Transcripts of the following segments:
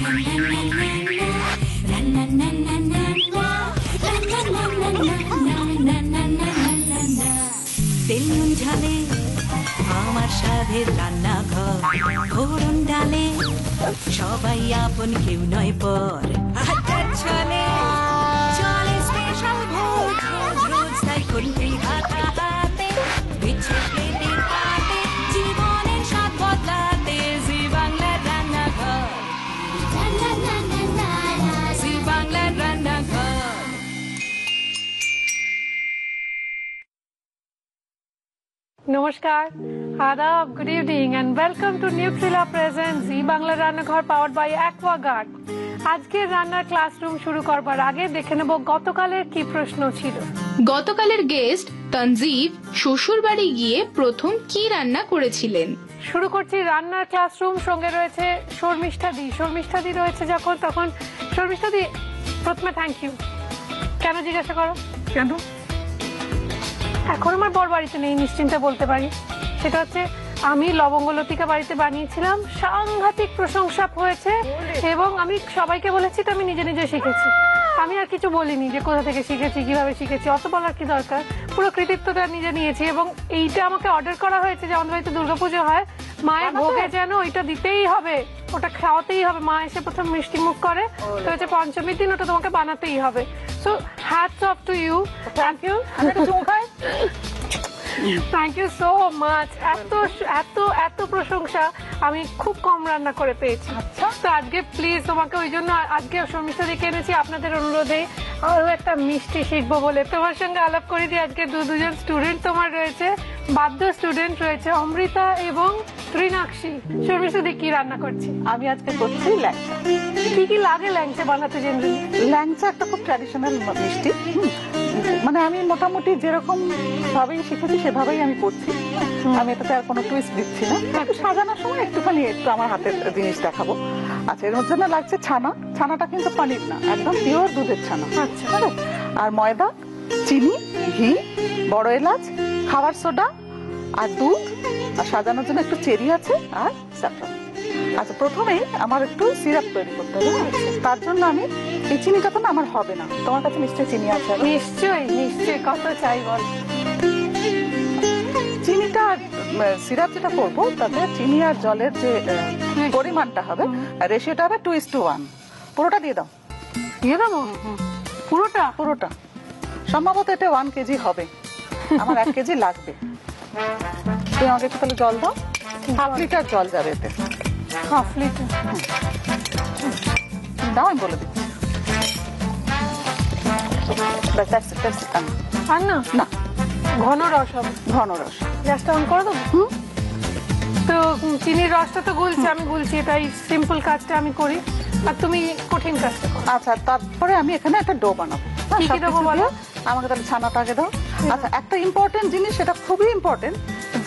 তেল নুন ঝালে আমার স্বাদের রান্নাঘর, ফোড়ন ডালে সবাই আপন, কেউ নয় পর। আড্ডার ছলে চলে স্পেশাল ভোজ, রোজ রোজ তাই খুন্তি হাতা হাতে, বিচ্ছে প্লেটের পাতে, জীবনের স্বাদ বদলাতে। জি বাংলার রান্নাঘর, জি বাংলার রান্নাঘর। নমস্কার, আদাব, good evening and welcome to Nutrela present Zee Bangla Rannaghar powered by Aquaguard. আজকে রান্নার ক্লাসরুম শুরু করবার আগে দেখে নেব গতকালের কি প্রশ্ন ছিল। গতকালের গেস্ট তনজিব শ্বশুর বাড়ি গিয়ে প্রথম কি রান্না করেছিলেন। শুরু করছি রান্নার ক্লাসরুম। সঙ্গে রয়েছে শর্মিষ্ঠাদি। শর্মিষ্ঠাদি রয়েছে যখন, তখন শর্মিষ্ঠাদি প্রথমে থ্যাংক ইউ কেন জিজ্ঞাসা করো? কেন? এখন আমার বর বাড়িতে নেই, নিশ্চিন্তে বলতে পারি। সেটা হচ্ছে আমি লবঙ্গ লতিকা বাড়িতে বানিয়েছিলাম, সাংঘাতিক প্রশংসা হয়েছে এবং আমি সবাইকে বলেছি তো আমি নিজে নিজে শিখেছি। আমি আর কিছু বলিনি যে কোথা থেকে শিখেছি, কিভাবে শিখেছি, অত বলার কি দরকার। পুরো কৃতিত্বটা নিজে নিয়েছি এবং এইটা আমাকে অর্ডার করা হয়েছে যে আমাদের বাড়িতে দুর্গাপুজো হয়, মায়ের ভোগে যেন ওইটা দিতেই হবে, ওটা খাওয়াতেই হবে। মা এসে প্রথম মিষ্টি মুখ করে, তো হচ্ছে পঞ্চমীর দিন ওটা তোমাকে বানাতেই হবে। So hats off to you, thank you. Thank you so much. এত এত এত প্রশংসা আমি খুব কম রান্না করে পেয়েছি। তো আজকে প্লিজ তোমাকে ওই জন্য আজকে শর্মিষ্ঠা দেখে এনেছি আপনাদের অনুরোধে আরো একটা মিষ্টি শিখবো বলে। তোমার সঙ্গে আলাপ করে দিই। আজকে দুজন স্টুডেন্ট তোমার রয়েছে, বাধ্য স্টুডেন্ট রয়েছে, অমৃতা এবং ত্রিনাক্ষী। শর্মিষ্ঠা দি কি রান্না করছি? আমি আজকে করছি ল্যাংচা। কি কি লাগে ল্যাংচা বানাতে? জেনারেলি ল্যাংচা একটা খুব ট্র্যাডিশনাল মিষ্টি। মানে আমি মোটামুটি যেরকম ভাবেই শিখেছি সেভাবেই আমি করছি। আমি এটাতে আর কোনো টুইস্ট দিচ্ছি না। একটু সাজানোর সময় একটুখানি একটু আমার হাতের জিনিস দেখাবো। আচ্ছা, এর মধ্যে না লাগছে ছানা। ছানাটা কিন্তু পানির না, একদম পিওর দুধের ছানা। আচ্ছা, আর ময়দা, চিনি, ঘি, বড় এলাচ, খাবার সোডা আর দুধ, আর সাজানোর জন্য একটু চেরি আছে আর স্যাফরন। আচ্ছা, প্রথমেই আমার একটু সিরাপ তৈরি করতে হবে। তার জন্য আমি এই চিনিটা তো না আমার হবে না, তোমার কাছে নিশ্চয়ই চিনি আছে। নিশ্চয়ই নিশ্চয়ই, কত চাই বল। চিনিটা সিরাপ যেটা করবো তাতে চিনি আর জলের যে পরিমাণটা হবে, রেশিওটা হবে 2:1। পুরোটা দিয়ে দাও। দিয়ে দেবো? পুরোটা? পুরোটা। সম্ভবত এটা 1 কেজি হবে, আমার 1 কেজি লাগবে। তুমি আমাকে একটু তাহলে জল দাও। 1/2 লিটার জল যাবে এতে। 1/2 লিটার দাও, আমি বলে দিচ্ছি। আর না না, ঘন রস হবে। ঘন রস। গ্যাসটা অন করে দেবো। তো চিনির রসটা তো গুলছে, আমি গুলছি, এটাই সিম্পল কাজটা আমি করি আর তুমি কঠিন কাজটা করো। আচ্ছা, তারপরে আমি এখানে একটা ডো বানাবো। কি কি দেবো বলো? আমাকে তাহলে ছানাটা আগে দাও। আচ্ছা, একটা ইম্পর্টেন্ট জিনিস, সেটা খুবই ইম্পর্টেন্ট,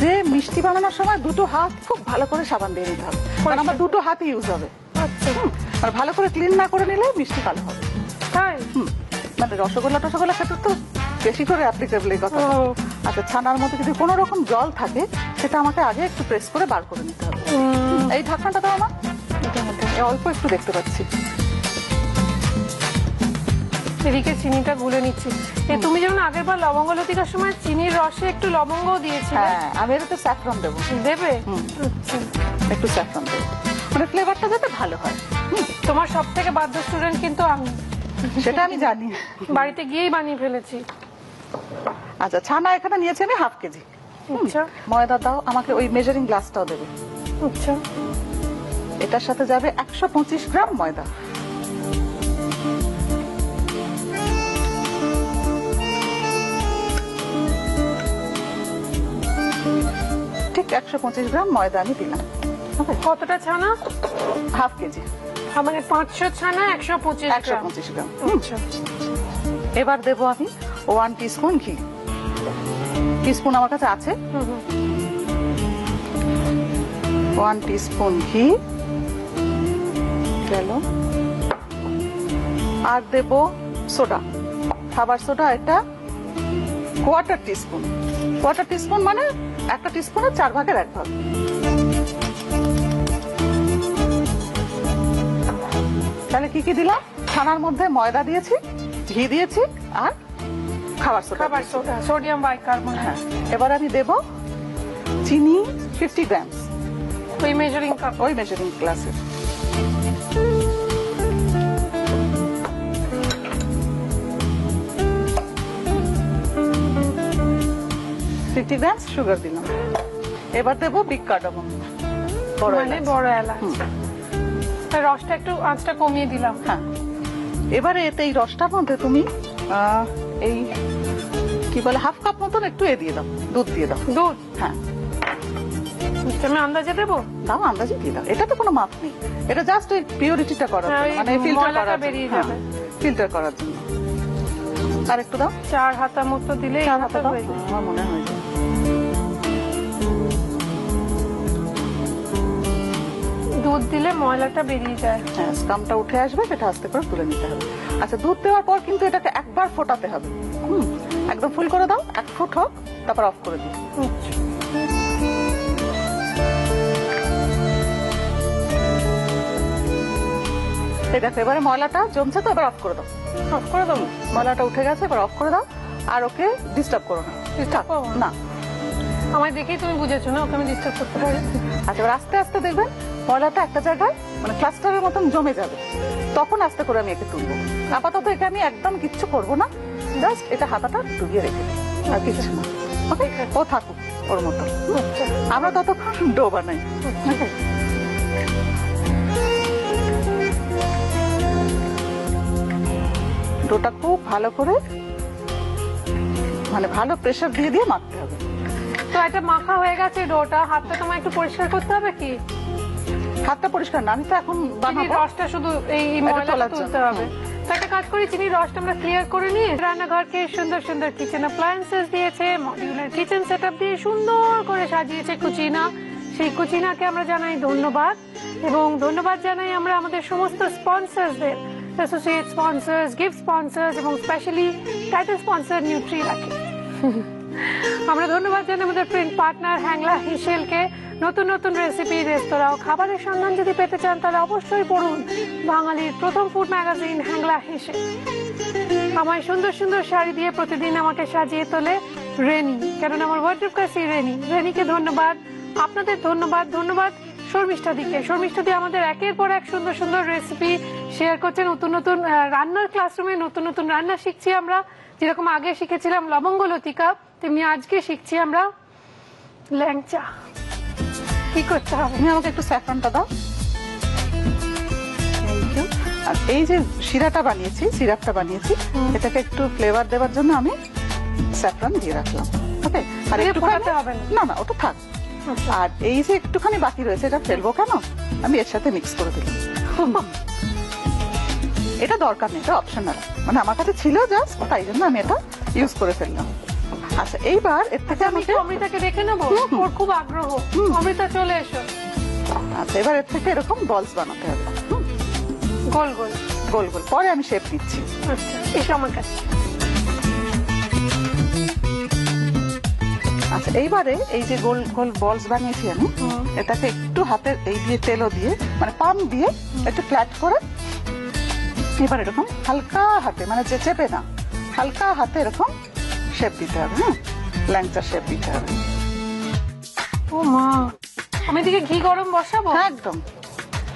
যে মিষ্টি বানানোর সময় দুটো হাত খুব ভালো করে সাবান দিয়ে নিতে হবে, কারণ আমার দুটো হাত ইউজ হবে। আচ্ছা, আর ভালো করে ক্লিন না করে নিলে মিষ্টি কালো হবে। তাই? মানে রসগোল্লা ক্ষেত্রে তো বেশি করে অ্যাপ্লিকেবল এই কথা। আচ্ছা, ছানার মধ্যে যদি কোনো রকম জল থাকে সেটা আমাকে আগে একটু প্রেস করে বার করে নিতে হবে। এই ঢাকনাটা দাও আমার, এটার মধ্যে অল্প একটু দেখতে পাচ্ছি। এদিকে চিনিটা গুলে নিচ্ছি। তুমি যেমন আগের বার লবঙ্গ লতিকার সময় চিনির রসে একটু লবঙ্গ দিয়েছিলে। হ্যাঁ, আমি এটাতে স্যাফরন দেবো। দেবে? আচ্ছা, একটু স্যাফরন দেবো, মানে ফ্লেভারটা যাতে ভালো হয়। তোমার সব থেকে বাধ্য স্টুডেন্ট কিন্তু আমি, সেটা আমি জানি, বাড়িতে গিয়েই বানিয়ে ফেলেছি। আচ্ছা, ছানা এখানে নিয়েছি আমি 1/2 কেজি। আচ্ছা, ময়দা দাও আমাকে, ওই মেজারিং গ্লাসটাও দেবে। আচ্ছা, এটার সাথে যাবে 125 গ্রাম ময়দা। ঠিক 125 গ্রাম ময়দা আমি দিলাম। কতটা ছানা? 1/2 কেজি। মানে 500 ছানা 125 গ্রাম। আচ্ছা, এবার দেবো আমি 1 টিস্পুন ঘি। টিস্পুন আমার কাছে আছে। 1 টিস্পুন ঘি গেল। আর দেবো সোডা, খাবার সোডা, এটা 1/4 টিস্পুন। 1/4 টিস্পুন মানে 1 টিস্পুনের 4 ভাগের 1 ভাগ। তাহলে কি কি দিলাম? ছানার মধ্যে ময়দা দিয়েছি, ঘি দিয়েছি, আর খাবার সোডা। খাবার সোডা, সোডিয়াম বাইকার্বনেট। হ্যাঁ, এবার আমি দেব চিনি 50 গ্রাম, ওই মেজারিং কাপ। ওই মেজারিং গ্লাসে। সুগার দিলাম। এবার দেবো বিগ কার্ডামম, মানে বড় এলাচ। রসটা একটু আঁচটা কমিয়ে দিলাম। হ্যাঁ, এবারে এতে এই রসটার মধ্যে তুমি এই কি বলে হাফ কাপ মতন একটু দিয়ে দাও, দুধ দিয়ে দাও। দুধ? হ্যাঁ। আমি আন্দাজে দেবো? দাও, আন্দাজে দিয়ে দাও, এটা তো কোনো মাপ নেই, এটা জাস্ট ওই পিউরিটিটা করার জন্য, মানে ফিল্টার করার জন্য। ফিল্টার করার জন্য। আর একটু দাও। 4 হাতা মতো দিলে 4 হাতা দাও, আমার মনে হয়। দুধ দিলে ময়লাটা বেরিয়ে যায়। হ্যাঁ, স্কামটা উঠে আসবে, সেটা আস্তে করে তুলে নিতে হবে। আচ্ছা, দুধ দেওয়ার পর কিন্তু এটাকে একবার ফোটাতে হবে। একদম ফুল করে দাও, 1 ফুট হোক, তারপর অফ করে দিও। এই দেখো, এবারে ময়লাটা জমছে, তো এবার অফ করে দাও। অফ করে দাও, ময়লাটা উঠে গেছে, এবার অফ করে দাও। আর ওকে ডিস্টার্ব করো না। ডিস্টার্ব করবো না। আমায় দেখেই তুমি বুঝেছো না ওকে আমি ডিস্টার্ব করতে পারি। আচ্ছা, এবার আস্তে আস্তে দেখবেন ময়লাটা একটা জায়গায় মানে ক্লাস্টারের মতন জমে যাবে, তখন আস্তে করে আমি একে তুলবো। আপাতত একে আমি একদম কিচ্ছু করবো না, জাস্ট এটা হাতাটা ডুবিয়ে রেখে দিই, আর কিছু না। ওকে, ও থাকুক ওর মতো, আমরা ততক্ষণ ডো বানাই। ডোটা খুব ভালো করে মানে ভালো প্রেসার দিয়ে দিয়ে মাখতে হবে। তো এটা মাখা হয়ে গেছে ডোটা, হাতটা তোমার একটু পরিষ্কার করতে হবে কি? হাতটা পরিষ্কার না, আমি তো এখন চিনির রসটা শুধু এই ময়লাটা তুলতে হবে। তো একটা কাজ করি, চিনির রসটা আমরা ক্লিয়ার করে নিয়ে রান্নাঘরকে সুন্দর সুন্দর কিচেন অ্যাপ্লায়েন্সেস দিয়েছে, মডিউলার কিচেন সেটআপ দিয়ে সুন্দর করে সাজিয়েছে কুচিনা। সেই কুচিনাকে আমরা জানাই ধন্যবাদ, এবং ধন্যবাদ জানাই আমরা আমাদের সমস্ত স্পন্সরসদের, অ্যাসোসিয়েট স্পন্সর্স, গিফট স্পন্সর্স এবং স্পেশালি টাইটেল স্পন্সর নিউট্রিলাকে। আমরা ধন্যবাদ জানাই আমাদের প্রিন্ট পার্টনার হ্যাংলা হিসেলকে। নতুন নতুন রেসিপি, রেস্তোরাঁ, খাবারের সন্ধান যদি পেতে চান তাহলে অবশ্যই পড়ুন বাঙালির প্রথম ফুড ম্যাগাজিন হ্যাংলা হিসেল। আমায় সুন্দর সুন্দর শাড়ি দিয়ে প্রতিদিন আমাকে সাজিয়ে তোলে রেনি, কেননা আমার ওয়ার্ড্রোব কাছে রেনি। রেনিকে ধন্যবাদ, আপনাদের ধন্যবাদ। ধন্যবাদ শর্মিষ্ঠাদিকে। শর্মিষ্ঠাদি আমাদের একের পর এক সুন্দর সুন্দর রেসিপি শেয়ার করছে। নতুন নতুন রান্নার ক্লাসরুমে নতুন নতুন রান্না শিখছি আমরা। যেরকম আগে শিখেছিলাম লবঙ্গ লতিকা, তেমনি আজকে শিখছি আমরা ল্যাংচা। কি করতে হবে? তুমি আমাকে একটু স্যাফরনটা দাও। Thank you. আর এই যে সিরাপটা বানিয়েছি, এটাকে একটু ফ্লেভার দেওয়ার জন্য আমি স্যাফরন দিয়ে রাখলাম। ওকে, আর একটু ফোটাতে হবে না, না ওটা থাক। আর এই যে একটুখানি বাকি রয়েছে, এটা ফেলবো কেন, আমি এর সাথে মিক্স করে দিলাম। এটা দরকার নেই, এটা অপশনাল, মানে আমার কাছে ছিল জাস্ট, তাই জন্য আমি এটা ইউজ করে ফেললাম। আচ্ছা, এইবার এর থেকে আমি অমৃতাকে দেখে নেবো, ওর খুব আগ্রহ। অমৃতা চলে এসো। আচ্ছা, এবার এর থেকে এরকম বলস বানাতে হবে, গোল গোল গোল গোল। পরে আমি শেপ দিচ্ছি। আচ্ছা, এসো আমার কাছে। আচ্ছা, এইবারে এই যে গোল গোল বলস বানিয়েছি আমি, এটাকে একটু হাতের এই দিয়ে তেলো দিয়ে মানে পাম দিয়ে একটু ফ্ল্যাট করে এবার এরকম হালকা হাতে, মানে যে চেপে না, হালকা হাতে এরকম শেপ দিতে হবে। হ্যাঁ, ল্যাংচা শেপ দিতে হবে। ও মা, আমি এদিকে ঘি গরম বসাবো? হ্যাঁ, একদম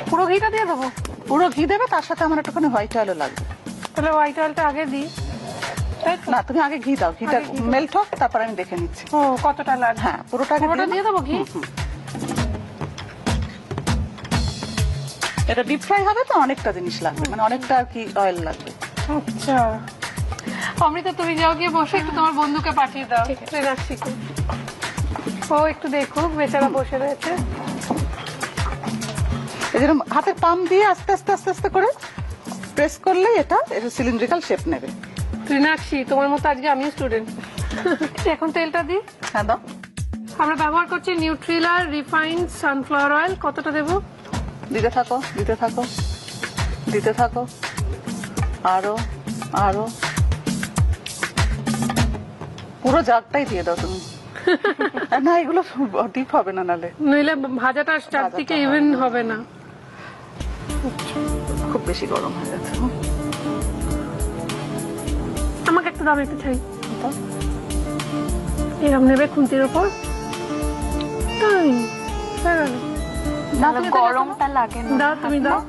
পুরো ঘিটা দিয়ে দেবো? পুরো ঘি দেবে, তার সাথে আমার একটুখানি হোয়াইট অয়েলও লাগবে। তাহলে হোয়াইট অয়েলটা আগে দিই? না, তুমি আগে ঘি দাও, ঘিটা মেল্ট হোক, তারপর আমি দেখে নিচ্ছি। ও কতটা লাগবে? হ্যাঁ, পুরোটা দিয়ে দেবো ঘি। এটা ডিপ ফ্রাই হবে তো অনেকটা জিনিস লাগবে, মানে অনেকটা আর কি অয়েল লাগবে। আচ্ছা, অমৃতা তুমি যাও গিয়ে বসে, একটু তোমার বন্ধুকে পাঠিয়ে দাও। ও একটু দেখুক, বেচারা বসে রয়েছে। এরকম হাতের পাম দিয়ে আস্তে আস্তে আস্তে আস্তে করে প্রেস করলেই এটা সিলিন্ড্রিক্যাল শেপ নেবে। ত্রিনাক্ষী, তোমার মতো আজকে আমিও স্টুডেন্ট। এখন তেলটা দিই। হ্যাঁ, দাও। আমরা ব্যবহার করছি নিউট্রিলার রিফাইন্ড সানফ্লাওয়ার অয়েল। কতটা দেবো? দিতে থাকো, দিতে থাকো, দিতে থাকো, আরো আরো, পুরো জাগটাই দিয়ে দাও তুমি। না, এগুলো ডিপ হবে না, নালে নইলে ভাজাটা চারদিকে ইভেন হবে না। খুব বেশি গরম হয়ে গেছে। আমাকে একটু দাম একটু চাই, এরম নেবে খুন্তির ওপর। তাই হয়ে গেল। না, তুমি গরমটা লাগে না। দাও, তুমি দাও।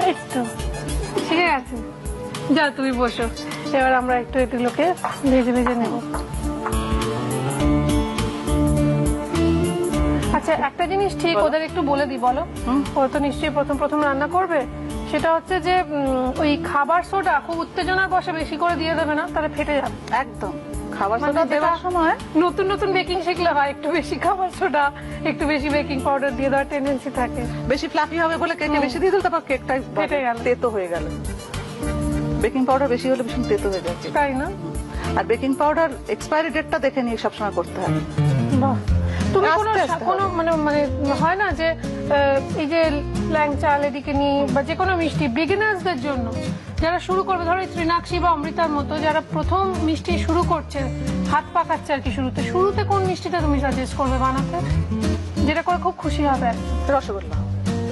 এই তো ঠিক আছে, যাও তুমি বসো। এবার আমরা একটু এগুলোকে ভেজে ভেজে নেব। আচ্ছা, একটা জিনিস ঠিক ওদের একটু বলে দিই, বলো। ও তো নিশ্চয়ই প্রথম প্রথম রান্না করবে, সেটা হচ্ছে যে ওই খাবার সোডা খুব উত্তেজনার বসে বেশি করে দিয়ে দেবে না, তাহলে ফেটে যাবে একদম। খাবার মানে সোডা দেওয়ার সময় নতুন নতুন বেকিং শিখলে হয়, একটু বেশি খাবার সোডা একটু বেশি বেকিং পাউডার দিয়ে দেওয়ার টেন্ডেন্সি থাকে। বেশি ফ্লাফি হবে বলে কেকে বেশি দিয়ে দিল, তারপর কেকটা ফেটে গেল, তেতো হয়ে গেল। বেকিং পাউডার বেশি হলে ভীষণ তেতো হয়ে যাচ্ছে, তাই না? আর বেকিং পাউডার এক্সপায়ারি ডেটটা দেখে নিয়ে সবসময় করতে হয়। বাহ, তুমি কোনো আস্তে আস্তে কোনো মানে মানে হয় না যে এই যে ল্যাংচা লেডিকে নিয়ে বা যে কোনো মিষ্টি বিগিনার্সদের জন্য যারা শুরু করবে, ধরো ত্রিনাক্ষী বা অমৃতার মতো যারা প্রথম মিষ্টি শুরু করছে, হাত পাকাচ্ছে আর কি, শুরুতে কোন মিষ্টিটা তুমি সাজেস্ট করবে বানাতে, যেটা করে খুব খুশি হবে? রসগোল্লা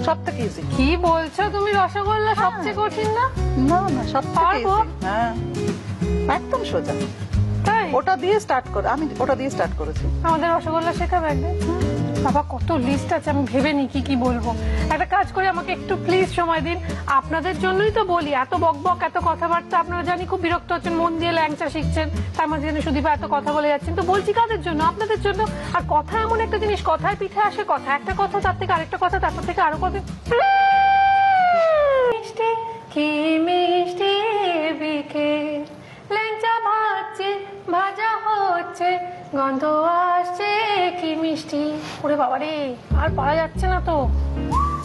সব থেকে ইজি। কি বলছো তুমি? রসগোল্লা সবচেয়ে কঠিন না? না না, সব থেকে পারবো? ইজি। হ্যাঁ, একদম সোজা। তাই? ওটা দিয়ে স্টার্ট করে, আমি ওটা দিয়ে স্টার্ট করেছি। আমাদের রসগোল্লা শেখাবে একদিন? বাবা, কত লিস্ট আছে, আমি ভেবে নি কি কি বলবো। একটা কাজ করে আমাকে একটু প্লিজ সময় দিন, আপনাদের জন্যই তো বলি, এত বকবক এত কথাবার্তা, আপনারা জানি খুব বিরক্ত হচ্ছেন, মন দিয়ে ল্যাংচা শিখছেন, তার মাঝখানে সুদীপা এত কথা বলে যাচ্ছেন, তো বলছি কাদের জন্য? আপনাদের জন্য। আর কথা এমন একটা জিনিস, কথায় পিঠে আসে কথা, একটা কথা তার থেকে আরেকটা কথা, তারপর থেকে আরো কথা। মিষ্টি কি মিষ্টি বিকেল, ল্যাংচা ভাজছে ভাজা হচ্ছে, গন্ধ আসছে কি মিষ্টি। ওরে বাবা রে, আর পারা যাচ্ছে না তো।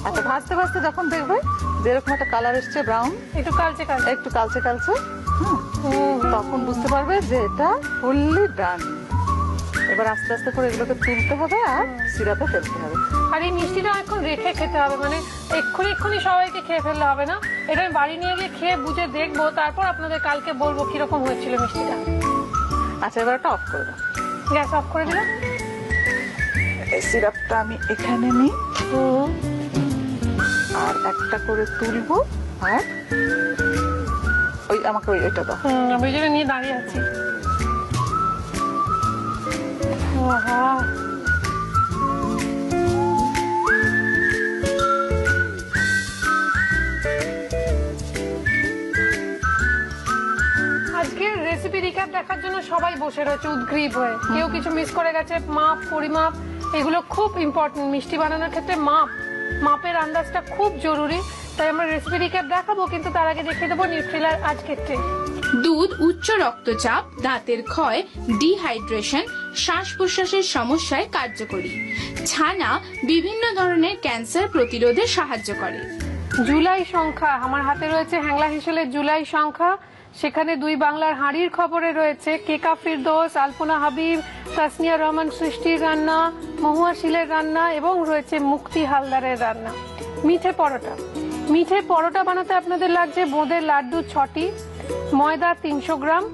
আচ্ছা, ভাজতে ভাজতে যখন দেখবে যেরকম একটা কালার এসছে ব্রাউন, একটু কালচে কালচে, একটু কালচে কালচে, তখন বুঝতে পারবে যে এটা ফুললি ডান। এবার আস্তে আস্তে করে এগুলোকে তুলতে হবে আর সিরাপে ফেলতে হবে। আর এই মিষ্টিটা এখন রেখে খেতে হবে, মানে এক্ষুনি সবাইকে খেয়ে ফেললে হবে না, এটা আমি বাড়ি নিয়ে গিয়ে খেয়ে বুঝে দেখবো, তারপর আপনাদের কালকে বলবো কিরকম হয়েছিল মিষ্টিটা। আচ্ছা, এবার এটা অফ করে দাও। গ্যাস অফ করে দিলাম। এই সিরাপটা আমি এখানে নিই আর একটা করে তুলবো, আর ওই আমাকে ওইটা দাও। আমি ওই জন্য নিয়ে দাঁড়িয়ে আছি। আহা, আজকের রেসিপি রিক্যাপ দেখার জন্য সবাই বসে রয়েছে উদ্গ্রীব হয়ে, কেউ কিছু মিস করে গেছে। মাপ পরিমাপ এগুলো খুব ইম্পর্টেন্ট, মিষ্টি বানানোর ক্ষেত্রে মাপের আন্দাজটা খুব জরুরি। তাই আমরা রেসিপি রিক্যাপ দেখাবো, কিন্তু তার আগে দেখিয়ে দেবো নিউট্রিলার আজকের ট্রিক। দুধ উচ্চ রক্তচাপ, দাঁতের ক্ষয়, ডিহাইড্রেশন, শ্বাস প্রশ্বাসের সমস্যায় কার্যকরী। ছানা বিভিন্ন ধরনের ক্যান্সার প্রতিরোধে সাহায্য করে। জুলাই সংখ্যা, আমার হাতে রয়েছে হ্যাংলা হিসেলের জুলাই সংখ্যা, সেখানে দুই বাংলার হাঁড়ির খবরে রয়েছে কেকা ফিরদৌস, আলপনা হাবিব, তাসনিয়া রহমান সৃষ্টির রান্না, মহুয়া শীলের রান্না এবং রয়েছে মুক্তি হালদারের রান্না। মিঠে পরোটা বানাতে আপনাদের লাগছে বোঁদের লাড্ডু 6টি, ময়দা 300 গ্রাম,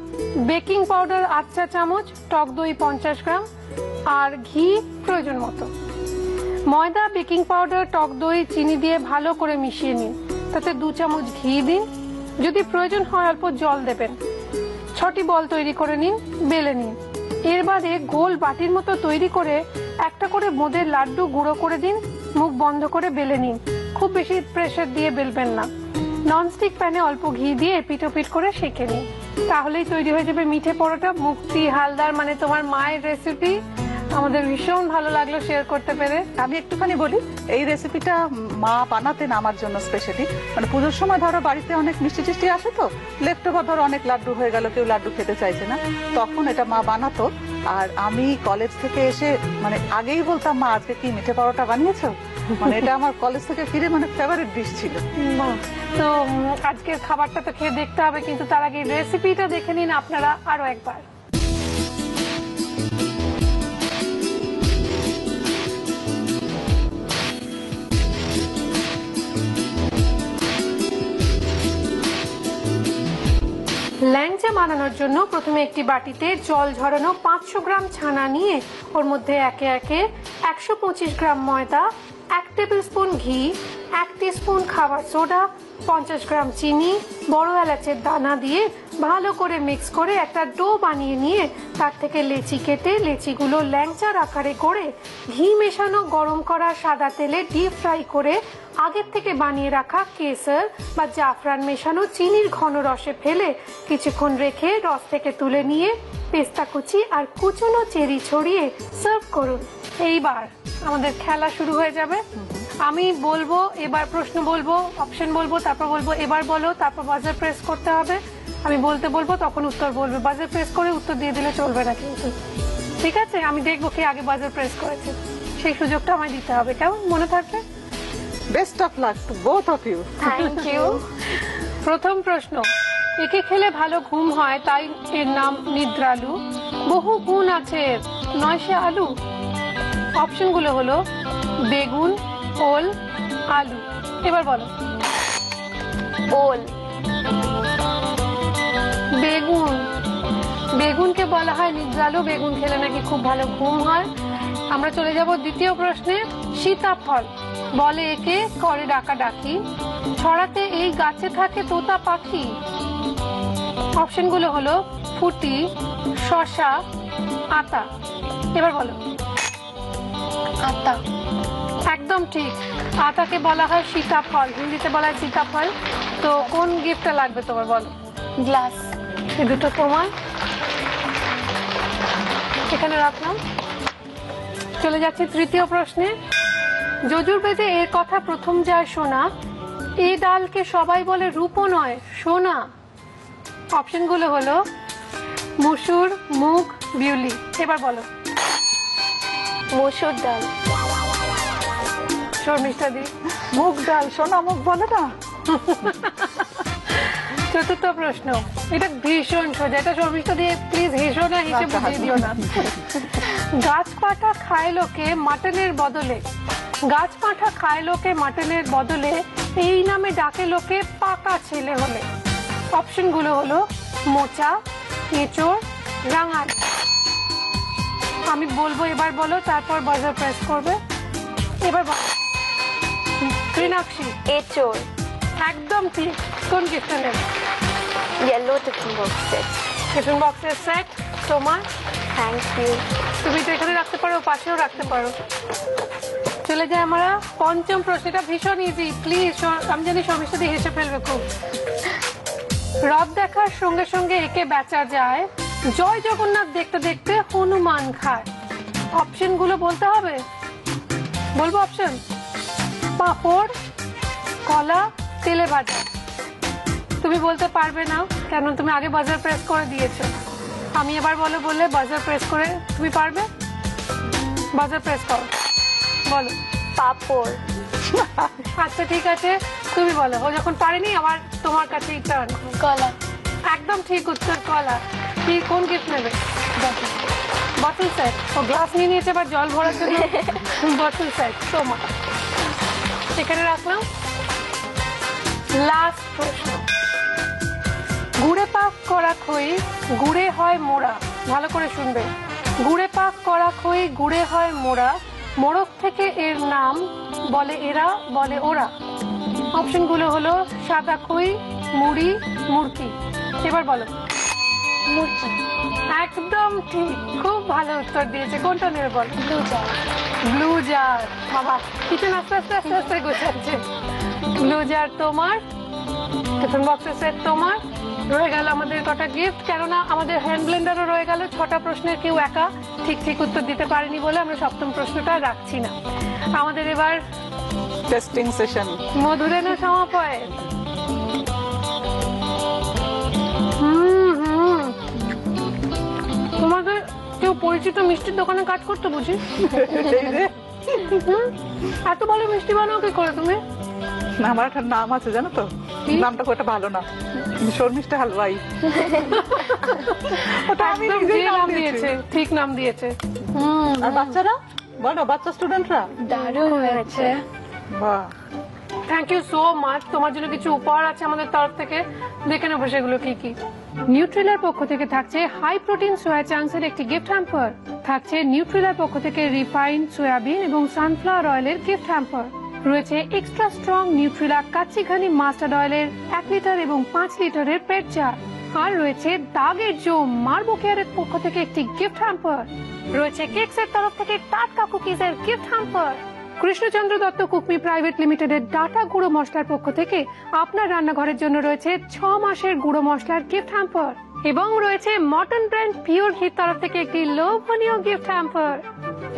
বেকিং পাউডার 8 চা চামচ, টক দই 50 গ্রাম আর ঘি প্রয়োজন মতো। ময়দা, বেকিং পাউডার, টক দই, চিনি দিয়ে ভালো করে মিশিয়ে নিন, তাতে 2 চামচ ঘি দিন, যদি প্রয়োজন হয় অল্প জল দেবেন। 6টি বল তৈরি করে নিন, বেলে নিন। এর বাদে গোল বাটির মতো তৈরি করে একটা করে বোঁদের লাড্ডু গুঁড়ো করে দিন, মুখ বন্ধ করে বেলে নিন, খুব বেশি প্রেসার দিয়ে বেলবেন না। ননস্টিক প্যানে অল্প ঘি দিয়ে পিঠ করে সেঁকে নিন, তাহলেই তৈরি হয়ে যাবে মিঠে পরোটা। মুক্তি হালদার মানে তোমার মায়ের রেসিপি, আমাদের ভীষণ ভালো লাগলো শেয়ার করতে পেরে। আমি একটুখানি বলি, এই রেসিপিটা মা বানাতেন আমার জন্য স্পেশালি। মানে পুজোর সময় ধরো বাড়িতে অনেক মিষ্টি টিষ্টি আসে, তো লেফট ওভার ধরো অনেক লাড্ডু হয়ে গেল, কেউ লাড্ডু খেতে চাইছে না, তখন এটা মা বানাতো। আর আমি কলেজ থেকে এসে মানে আগেই বলতাম, মা আজকে কি মিঠে পরোটা বানিয়েছো, মানে এটা আমার কলেজ থেকে ফিরে মানে ফেভারিট ডিশ ছিল। তো আজকের খাবারটা তো খেয়ে দেখতে হবে, কিন্তু তার আগে রেসিপিটা দেখে নিন আপনারা আরো একবার। ল্যাংচা বানানোর জন্য প্রথমে একটি বাটিতে জল ঝরানো 500 গ্রাম ছানা নিয়ে ওর মধ্যে একে একে 125 গ্রাম ময়দা, 1 টেবিল স্পুন ঘি, 1 টিস্পুন খাবার সোডা, 50 গ্রাম চিনি, বড় এলাচের দানা দিয়ে ভালো করে মিক্স করে একটা ডো বানিয়ে নিয়ে তার থেকে লেচি কেটে লেচিগুলো ল্যাংচার আকারে করে ঘি মেশানো গরম করা সাদা তেলে ডিপ ফ্রাই করে আগের থেকে বানিয়ে রাখা কেসর বা জাফরান মেশানো চিনির ঘন রসে ফেলে কিছুক্ষণ রেখে রস থেকে তুলে নিয়ে পেস্তা কুচি আর কুচনো চেরি ছড়িয়ে সার্ভ করুন। এইবার আমাদের খেলা শুরু হয়ে যাবে। আমি বলবো, এবার প্রশ্ন বলবো, অপশন বলবো, তারপর বলবো এবার বলো, তারপর বাজার প্রেস করতে হবে। আমি বলতে বলবো তখন উত্তর বলবে, বাজার প্রেস করে উত্তর দিয়ে দিলে চলবে না কিন্তু, ঠিক আছে? আমি দেখবো কে আগে বাজার প্রেস করেছে, সেই সুযোগটা আমায় দিতে হবে, কেমন? মনে থাকবে? Best of luck to both of you. Thank you. প্রথম প্রশ্ন, একে খেলে ভালো ঘুম হয় তাই এর নাম নিদ্রালু, বহু গুণ আছে এর, নয় সে আলু। অপশনগুলো হলো বেগুন, ওল, আলু। এবার বলো। ওল। বেগুন, বেগুনকে বলা হয় নিদ্রালু, বেগুন খেলে নাকি খুব ভালো ঘুম হয়। আমরা চলে যাব দ্বিতীয় প্রশ্নে। সীতাফল, বলে একে করে ডাকাডাকি, ছড়াতে এই গাছে থাকে তোতা পাখি। অপশনগুলো হলো ফুটি, শসা, আতা। এবার বলো। আতা। একদম ঠিক, আতাকে বলা হয় সীতাফল, হিন্দিতে বলা হয় সীতাফল। তো কোন গিফটটা লাগবে তোমার, বলো? গ্লাস। এই দুটো তোমার, এখানে রাখলাম। চলে যাচ্ছে তৃতীয় প্রশ্নে। যজুর্বেদে এর কথা প্রথম যায় শোনা, এই ডালকে সবাই বলে রূপ নয় সোনা। অপশনগুলো হলো মসুর, মুগ, বিউলি। এবার বলো। মসুর ডাল। শর্মিষ্ঠা দি। মুগ ডাল, সোনা মুগ বলে না। চতুর্থ প্রশ্ন, এটা ভীষণ সোজা, এটা শর্মিষ্ঠা দিয়ে প্লিজ হেসো না, হেসে বুঝিয়ে দিও না। গাছ পাঠা খায় লোকে মাটনের বদলে, গাছ পাঠা খায় লোকে মাটনের বদলে, এই নামে ডাকে লোকে পাকা ছেলে হলে। অপশনগুলো হলো মোচা, এঁচড়, রাঙাল। আমি বলবো, এবার বলো, তারপর বাজার প্রেস করবে। এবার বলো। ত্রিনাক্ষী। এঁচড়। একদম ঠিক। কোন গিফটটা নেবে? Yellow tiffin box set. Tiffin বক্সের সেট তোমার। Thank you. তুমি তো এখানে রাখতে পারো, পাশেও রাখতে পারো। চলে যাই আমরা পঞ্চম প্রশ্নটা, ভীষণ ইজি, প্লিজ। আমি জানি শর্মিষ্ঠা দিয়ে হেসে ফেলবে খুব। রথ দেখার সঙ্গে সঙ্গে একে বেচা যায়, জয় জগন্নাথ দেখতে দেখতে হনুমান খায়। অপশন গুলো বলতে হবে, বলবো অপশন? পাঁপড়, কলা, তেলে ভাজা। তুমি বলতে পারবে না, কেন তুমি আগে বাজার প্রেস করে দিয়েছো। আমি এবার বলো, বললে বাজার প্রেস করে তুমি পারবে। বাজার প্রেস করো, বলো। পাঁপড়। আচ্ছা ঠিক আছে, তুমি বলো। ও যখন পারেনি, আবার তোমার কাছে টার্ন। কলা। একদম ঠিক উত্তর, কলা। কি, কোন গিফট নেবে? Bottle set. ও গ্লাস নিয়ে নিয়েছে, এবার জল ভরার জন্য বটল সেট তোমার। এখানে রাখলাম। লাস্ট প্রশ্ন। গুড়ে পাক করা খই গুড়ে হয় মোড়া। ভালো করে শুনবে। গুড়ে পাক করা খই গুড়ে হয় মোড়া, মোড়ক থেকে এর নাম বলে এরা, বলে ওরা। অপশনগুলো হলো সাদা খই, মুড়ি, মুড়কি। এবার বলো। মুরগি। একদম ঠিক, খুব ভালো উত্তর দিয়েছে। কোনটা নেবে বলো? Blue jar. Blue jar. বাবা, কিচেন আস্তে আস্তে আস্তে আস্তে গোছাচ্ছে। ব্লু জার তোমার, টিফিন বক্সের সেট তোমার। রয়ে গেল আমাদের কটা গিফট, কেননা আমাদের হ্যান্ড ব্লেন্ডারও রয়ে গেল। 6টা প্রশ্নের কেউ একা ঠিক ঠিক উত্তর দিতে পারেনি বলে আমরা সপ্তম প্রশ্নটা রাখছি না। আমাদের এবার টেস্টিং সেশন। মধুরেণ সমাপয়। তোমাদের কেউ পরিচিত মিষ্টির দোকানে কাজ করতে বুঝি? এত ভালো মিষ্টি বানাও কি করে তুমি? আমার একটা নাম আছে জানো তো, নামটা খুব একটা ভালো না, শর্মিষ্ঠা হালওয়াই। ওটা আমি একদম নিজেই যে নাম নাম দিয়েছি। দিয়েছে, ঠিক নাম দিয়েছে। আর বাচ্চারা বলো, বাচ্চা স্টুডেন্টরা? দারুণ হয়েছে। বাহ, থ্যাংক ইউ সো মাচ। তোমার জন্য কিছু উপহার আছে আমাদের তরফ থেকে, দেখে নেবো সেগুলো কি কি। নিউট্রিলার পক্ষ থেকে থাকছে হাই প্রোটিন সোয়া চাংসের একটি গিফট হ্যাম্পার, থাকছে নিউট্রিলার পক্ষ থেকে রিফাইন্ড সয়াবিন এবং সানফ্লাওয়ার অয়েলের গিফট হ্যাম্পার, রয়েছে extra strong Nutrela kachi ghani mustard অয়েলের 1 লিটার এবং 5 লিটারের পেট জার, আর রয়েছে দাগের জোম মার্বো কেয়ারের পক্ষ থেকে একটি গিফট হ্যাম্পার, রয়েছে কেকসের তরফ থেকে টাটকা কুকিজের gift hamper, Krishnachandra Dutta Cookme private লিমিটেডের ডাটা গুঁড়ো মশলার পক্ষ থেকে আপনার রান্নাঘরের জন্য রয়েছে 6 মাসের গুঁড়ো মশলার গিফট হ্যাম্পার, এবং রয়েছে মটন ব্র্যান্ড পিওর ঘির তরফ থেকে একটি লোভনীয় গিফট হ্যাম্পার।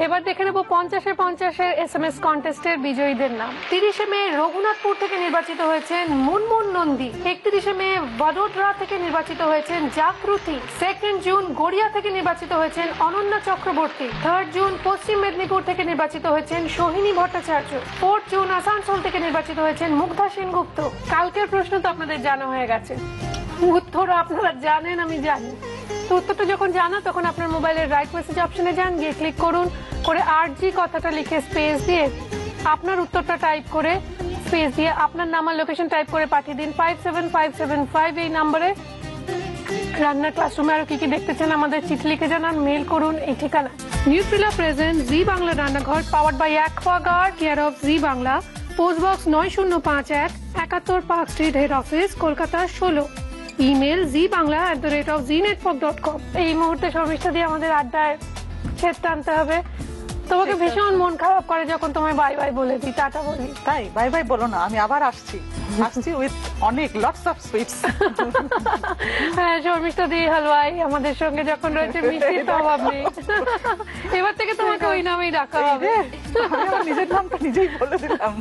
এবার দেখে নেবো 50-50 SMS কন্টেস্টের বিজয়ীদের নাম। 30 মে রঘুনাথপুর থেকে নির্বাচিত হয়েছেন মুনমুন নন্দী, 31 মে বদোদরা থেকে নির্বাচিত হয়েছেন জাগরুতি, 2 জুন গড়িয়া থেকে নির্বাচিত হয়েছেন অনন্যা চক্রবর্তী, 3 জুন পশ্চিম মেদিনীপুর থেকে নির্বাচিত হয়েছেন সোহিনী ভট্টাচার্য, 4 জুন আসানসোল থেকে নির্বাচিত হয়েছেন মুগ্ধা সেনগুপ্ত। কালকের প্রশ্ন তো আপনাদের জানা হয়ে গেছে, উত্তর আপনারা জানেন, আমি জানি। তো উত্তরটা যখন জানা তখন আপনার মোবাইলের রাইট মেসেজ অপশনে যান, গিয়ে ক্লিক করুন, করে আরজি কথাটা লিখে স্পেস দিয়ে আপনার উত্তরটা টাইপ করে স্পেস দিয়ে আপনার নাম আর লোকেশন টাইপ করে পাঠিয়ে দিন 57575 এই নম্বরে। রান্নার ক্লাসরুমে আরো কি কি দেখতে চান আমাদের চিঠি লিখে জানান, মেল করুন এই ঠিকানা। Nutrela present Zee Bangla Rannaghar powered by Aquaguard, care of Zee Bangla, post box 9051, 71 Park Street, head office, Kolkata 16। Email zbangla@znetwork.com। এই মুহূর্তে শর্মিষ্ঠা দিয়ে আমাদের আড্ডায় ছেদ টানতে হবে। তোমাকে ভীষণ মন খারাপ করে যখন তোমায় বাই বাই বলে দিই, টাটা বলি। তাই বাই বাই বলো না, আমি আবার আসছি উইথ অনেক লটস অফ সুইটস। হ্যাঁ, শর্মিষ্ঠা দি হালওয়াই আমাদের সঙ্গে যখন রয়েছে মিষ্টির তো অভাব নেই। এবার থেকে তোমাকে ওই নামেই ডাকা হবে। নিজের নামটা নিজেই বলে দিলাম।